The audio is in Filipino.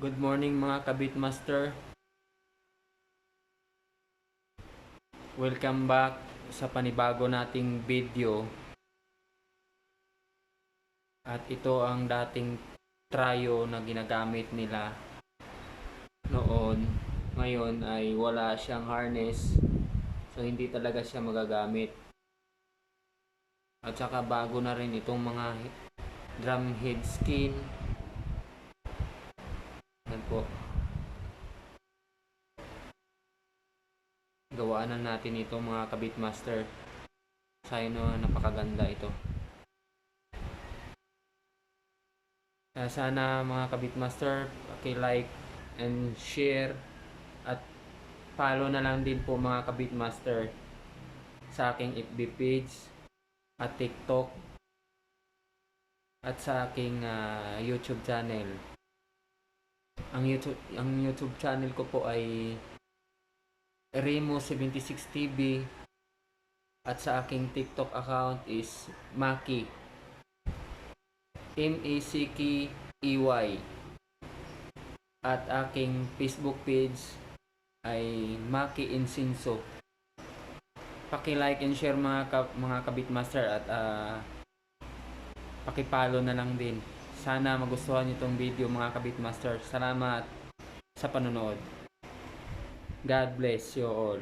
Good morning mga kabitmaster. Welcome back sa panibago nating video. At ito ang dating Tryo na ginagamit nila noon. Ngayon ay wala siyang harness. So hindi talaga siya magagamit. At saka bago na rin itong mga drum head skin. Yan po. Gawaan na natin ito mga kabitmaster. Sayang na napakaganda ito. Sana mga kabitmaster, paki-like and share at follow na lang din po mga kabitmaster sa aking FB page at TikTok at sa aking YouTube channel. Ang YouTube channel ko po ay Remo76TV at sa aking TikTok account is Maki M-A-C-K-E-Y at aking Facebook page ay Maki Insinso. Paki-like and share mga kabitmaster at paki-follow na lang din. Sana magustuhan niyo itong video mga kabitmaster. Salamat sa panonood. God bless you all.